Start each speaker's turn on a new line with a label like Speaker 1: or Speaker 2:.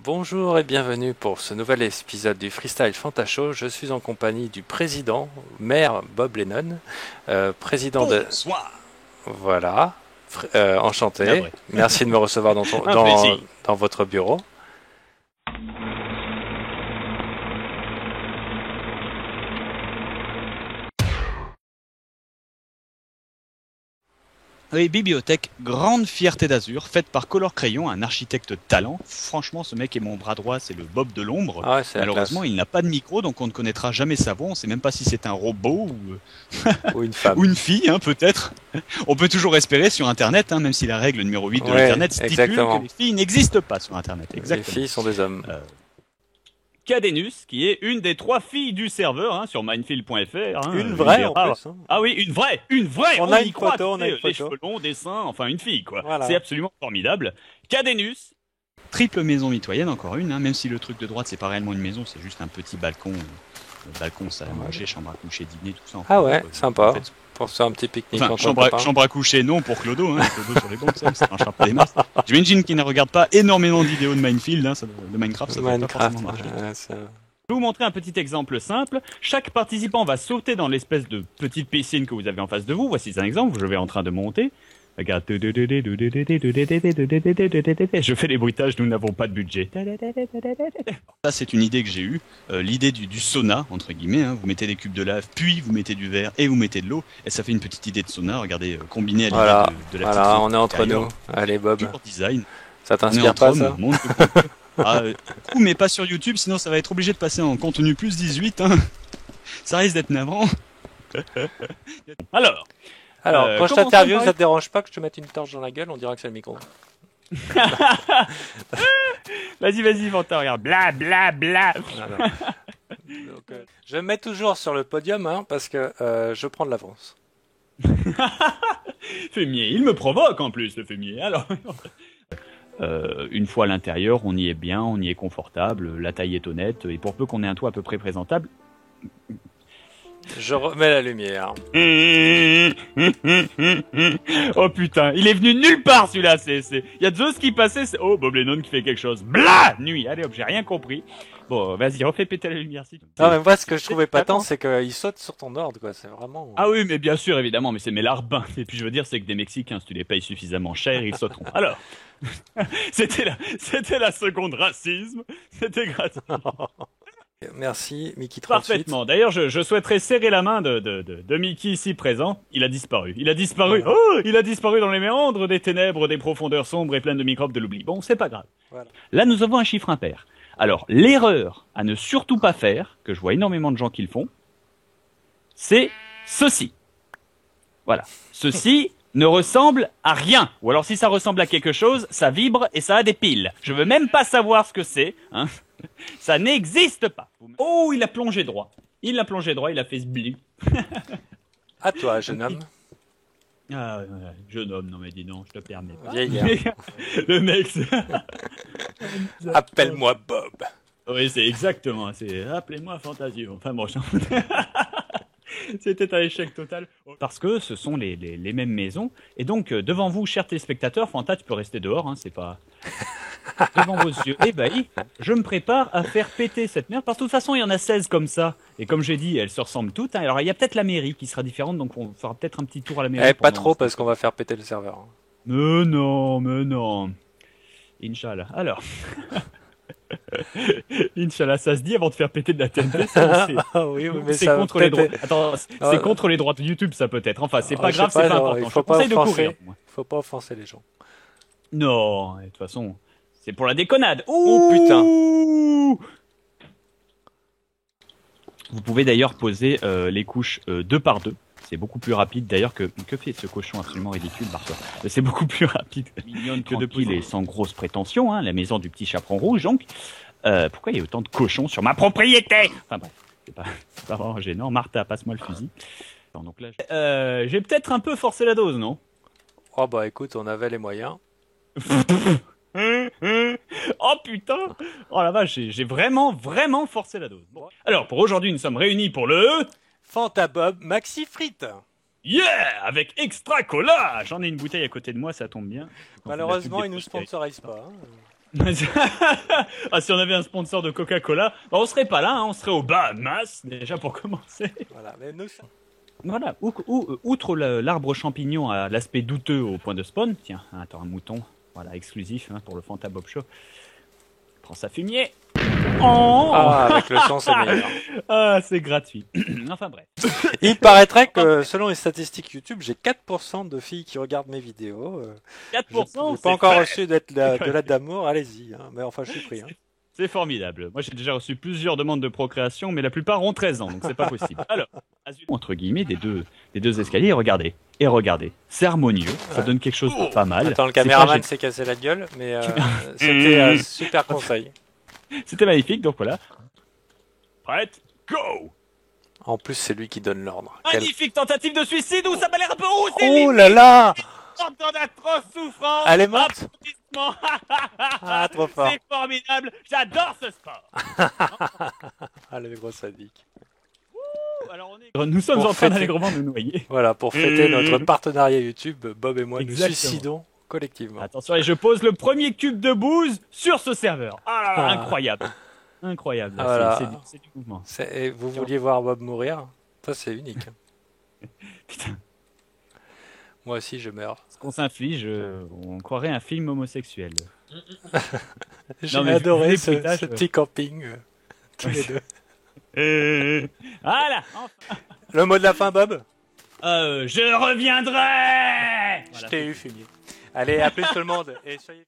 Speaker 1: Bonjour et bienvenue pour ce nouvel épisode du Freestyle Fantashow. Je suis en compagnie du président, maire Bob Lennon, président de...
Speaker 2: Bonsoir.
Speaker 1: Voilà, enchanté.
Speaker 2: Navré.
Speaker 1: Merci de me recevoir dans,
Speaker 2: plaisir.
Speaker 1: dans votre bureau.
Speaker 2: Oui, bibliothèque, grande fierté d'Azur, faite par Color Crayon, un architecte talent. Franchement, ce mec est mon bras droit, c'est le Bob de l'ombre.
Speaker 1: Ah ouais, c'est la
Speaker 2: Malheureusement,
Speaker 1: classe.
Speaker 2: il n'a pas de micro, donc on ne connaîtra jamais sa voix. On ne sait même pas si c'est un robot
Speaker 1: Ou une femme.
Speaker 2: ou une fille, hein, peut-être. On peut toujours espérer sur Internet, hein, même si la règle numéro 8 de
Speaker 1: Ouais,
Speaker 2: l'Internet stipule
Speaker 1: exactement.
Speaker 2: que les filles n'existent pas sur Internet.
Speaker 1: Les
Speaker 2: Exactement.
Speaker 1: filles sont des hommes.
Speaker 3: Cadenus, qui est une des 3 filles du serveur hein, sur minefield.fr. Hein,
Speaker 1: Une vraie
Speaker 3: des
Speaker 1: en
Speaker 3: rares-
Speaker 1: plus. Hein.
Speaker 3: Ah oui, une vraie.
Speaker 1: On a
Speaker 3: y
Speaker 1: une
Speaker 3: croit,
Speaker 1: photo, on a une
Speaker 3: les
Speaker 1: photo.
Speaker 3: cheveux longs, des seins, enfin une fille quoi.
Speaker 1: Voilà.
Speaker 3: C'est absolument formidable. Cadenus,
Speaker 2: Triple maison mitoyenne, encore une, hein, même si le truc de droite, c'est pas réellement une maison, c'est juste un petit balcon. Le balcon, salle à manger, chambre à coucher, dîner, tout ça.
Speaker 1: Ah ouais, sympa.
Speaker 2: En fait,
Speaker 1: Pour faire un petit pique-nique
Speaker 2: enfin,
Speaker 1: entre
Speaker 2: chambre
Speaker 1: copains.
Speaker 2: chambre à coucher, non, pour Clodo. Hein, Clodo sur les bancs, ça marchera pas des masses. J'imagine qu'il ne regarde pas énormément de vidéos de Minefield, hein, de Minecraft, ça doit pas
Speaker 1: Minecraft.
Speaker 2: forcément marcher.
Speaker 1: Ça...
Speaker 3: je vais vous montrer un petit exemple simple. Chaque participant va sauter dans l'espèce de petite piscine que vous avez en face de vous. Voici un exemple, je vais en train de monter. Regarde. Je fais les bruitages, nous n'avons pas de budget.
Speaker 2: Ça, c'est une idée que j'ai eue. L'idée du sauna, entre guillemets. Hein. Vous mettez des cubes de lave, puis vous mettez du verre et vous mettez de l'eau. Et ça fait une petite idée de sauna. Regardez, combiné à l'idée
Speaker 1: Voilà,
Speaker 2: de la
Speaker 1: voilà,
Speaker 2: petite
Speaker 1: on est entre
Speaker 2: intérieure.
Speaker 1: nous. Allez Bob,
Speaker 2: Pur design.
Speaker 1: ça
Speaker 2: On est
Speaker 1: t'inspire
Speaker 2: entre
Speaker 1: pas
Speaker 2: hommes,
Speaker 1: ça
Speaker 2: monde mais pas sur YouTube, sinon ça va être obligé de passer en contenu plus 18. Hein. Ça risque d'être navrant.
Speaker 3: Alors,
Speaker 1: Alors, quand je
Speaker 3: commençons
Speaker 1: t'interviewe,
Speaker 3: par-
Speaker 1: ça te dérange pas que je te mette une torche dans la gueule? On dira que c'est le micro.
Speaker 3: vas-y, Fanta, regarde. Bla, bla, bla.
Speaker 1: Voilà. Donc, je me mets toujours sur le podium hein, parce que je prends de l'avance.
Speaker 3: Fumier, il me provoque en plus, le fumier. Alors, une fois à l'intérieur, on y est bien, on y est confortable, la taille est honnête, et pour peu qu'on ait un toit à peu près présentable.
Speaker 1: Je remets la lumière.
Speaker 3: Oh putain, il est venu nulle part celui-là. Il y a Zeus qui passait. Oh, Bob Lennon qui fait quelque chose. Blah, nuit. Allez hop, j'ai rien compris. Bon, vas-y, refais péter la lumière si.
Speaker 1: Non, mais moi, ce que je trouvais pas tant, c'est qu'il saute sur ton ordre, quoi. C'est vraiment.
Speaker 3: Ah oui, mais bien sûr, évidemment, mais c'est mes larbins. Et puis je veux dire, c'est que des Mexicains, si tu les payes suffisamment cher, ils sauteront. Alors, c'était la seconde racisme. C'était gratuit.
Speaker 1: Merci, Mickey 38.
Speaker 3: Parfaitement. D'ailleurs, je souhaiterais serrer la main de Mickey ici présent. Il a disparu. Il a disparu. Oh, il a disparu dans les méandres des ténèbres, des profondeurs sombres et pleines de microbes de l'oubli. Bon, c'est pas grave.
Speaker 1: Voilà.
Speaker 3: Là, nous avons un chiffre impair. Alors, l'erreur à ne surtout pas faire, que je vois énormément de gens qui le font, c'est ceci. Voilà. Ceci ne ressemble à rien. Ou alors, si ça ressemble à quelque chose, ça vibre et ça a des piles. Je veux même pas savoir ce que c'est, hein. Ça n'existe pas. Oh, il a plongé droit. Il a fait ce bli.
Speaker 1: À toi, jeune homme.
Speaker 3: Ah, jeune homme, non mais dis non, je te permets pas.
Speaker 1: Vieillard.
Speaker 3: Le mec,
Speaker 1: Appelle-moi Bob.
Speaker 3: oui, c'est exactement. C'est appelez-moi Fantasio. Enfin bon, c'était un échec total. Parce que ce sont les mêmes maisons. Et donc, devant vous, chers téléspectateurs, Fanta, tu peux rester dehors, hein, c'est pas. Devant vos yeux ébahis, je me prépare à faire péter cette merde. Parce que de toute façon, il y en a 16 comme ça. Et comme j'ai dit, elles se ressemblent toutes. Hein. Alors, il y a peut-être la mairie qui sera différente. Donc, on fera peut-être un petit tour à la mairie.
Speaker 1: Eh, pas
Speaker 3: pendant-
Speaker 1: trop parce qu'on va faire péter le serveur. hein.
Speaker 3: Mais non. Inch'Allah. Alors. Inch'Allah, ça se dit avant de faire péter de la TNT.
Speaker 1: Ah oui, mais
Speaker 3: C'est
Speaker 1: ça
Speaker 3: contre les droits.
Speaker 1: peut-être-
Speaker 3: Attends, c'est contre les droits de YouTube, ça peut être. Enfin, c'est
Speaker 1: Ah,
Speaker 3: pas
Speaker 1: je
Speaker 3: grave,
Speaker 1: sais
Speaker 3: c'est pas
Speaker 1: non,
Speaker 3: important.
Speaker 1: il
Speaker 3: Je
Speaker 1: faut
Speaker 3: te
Speaker 1: pas
Speaker 3: conseille de
Speaker 1: offenser.
Speaker 3: courir. moi.
Speaker 1: Faut pas offenser les gens.
Speaker 3: Non, de toute façon, c'est pour la déconnade.
Speaker 1: Oh, putain.
Speaker 3: Vous pouvez d'ailleurs poser les couches 2 par 2. C'est beaucoup plus rapide d'ailleurs que fait ce cochon absolument ridicule, Barthes. C'est beaucoup plus rapide que de poser et sans grosse prétention, hein, la maison du petit chaperon rouge donc. Pourquoi il y a autant de cochons sur ma propriété? Enfin bref, c'est pas vraiment gênant. Martha, passe-moi le fusil. Alors, donc là, j'ai peut-être un peu forcé la dose, non?
Speaker 1: Oh bah écoute, on avait les moyens.
Speaker 3: Oh putain! Oh la vache, j'ai vraiment forcé la dose. Bon. Alors, pour aujourd'hui, nous sommes réunis pour le...
Speaker 1: Fanta Bob Maxi Frites.
Speaker 3: Yeah! Avec Extra Cola! J'en ai une bouteille à côté de moi, ça tombe bien.
Speaker 1: Malheureusement,
Speaker 3: On a
Speaker 1: ils nous
Speaker 3: plus des
Speaker 1: sponsorisent pas. hein.
Speaker 3: Ah, si on avait un sponsor de Coca-Cola, bah, on serait pas là, hein, on serait au Bahamas, déjà pour commencer.
Speaker 1: Voilà, mais nous,
Speaker 3: Voilà, outre l'arbre champignon à l'aspect douteux au point de spawn, tiens, attends, un mouton, voilà, exclusif hein, pour le Fanta Bob Show. Prends ça fumier. Oh
Speaker 1: ah, avec le son, c'est meilleur.
Speaker 3: Ah, c'est gratuit. Enfin bref.
Speaker 1: Il paraîtrait que, selon les statistiques YouTube, j'ai 4% de filles qui regardent mes vidéos.
Speaker 3: 4%,
Speaker 1: J'ai pas encore reçu de l'aide d'amour, allez-y. Hein. Mais enfin, je suis pris. Hein.
Speaker 3: C'est formidable. Moi, j'ai déjà reçu plusieurs demandes de procréation, mais la plupart ont 13 ans, donc c'est pas possible. Alors, entre guillemets, des deux escaliers, et regardez. C'est harmonieux, ça donne quelque chose de pas mal.
Speaker 1: Attends, le caméraman s'est cassé la gueule, mais c'était un super conseil.
Speaker 3: C'était magnifique, donc voilà. Prête, go!
Speaker 1: En plus, c'est lui qui donne l'ordre.
Speaker 3: Magnifique tentative de suicide où ça m'a l'air un peu haut,
Speaker 1: Oh là là!
Speaker 3: Tant d'atroces souffrances!
Speaker 1: Elle est morte?
Speaker 3: Applaudissements.
Speaker 1: Ah, trop fort.
Speaker 3: C'est formidable, j'adore ce sport!
Speaker 1: Ah, le gros sadique.
Speaker 3: Alors nous sommes
Speaker 1: Pour
Speaker 3: en train
Speaker 1: fêter.
Speaker 3: d'allègrement nous noyer.
Speaker 1: Voilà, pour fêter notre partenariat YouTube, Bob et moi
Speaker 3: Exactement.
Speaker 1: nous suicidons collectivement.
Speaker 3: Attention, et je pose le premier cube de bouse sur ce serveur. Ah là là, incroyable. Incroyable, là,
Speaker 1: Voilà.
Speaker 3: c'est du mouvement.
Speaker 1: Et vous vouliez voir Bob mourir? Ça, c'est unique.
Speaker 3: Putain,
Speaker 1: Moi aussi, je meurs.
Speaker 3: ce qu'on s'inflige, on croirait un film homosexuel.
Speaker 1: J'ai
Speaker 3: Non, mais
Speaker 1: adoré
Speaker 3: vu
Speaker 1: ce
Speaker 3: les bruitages,
Speaker 1: petit camping, tous les deux.
Speaker 3: Voilà, enfin.
Speaker 1: Le mot de la fin, Bob?
Speaker 3: Je reviendrai.
Speaker 1: Je t'ai eu, fumier. Allez, à plus tout le monde. Et soyez...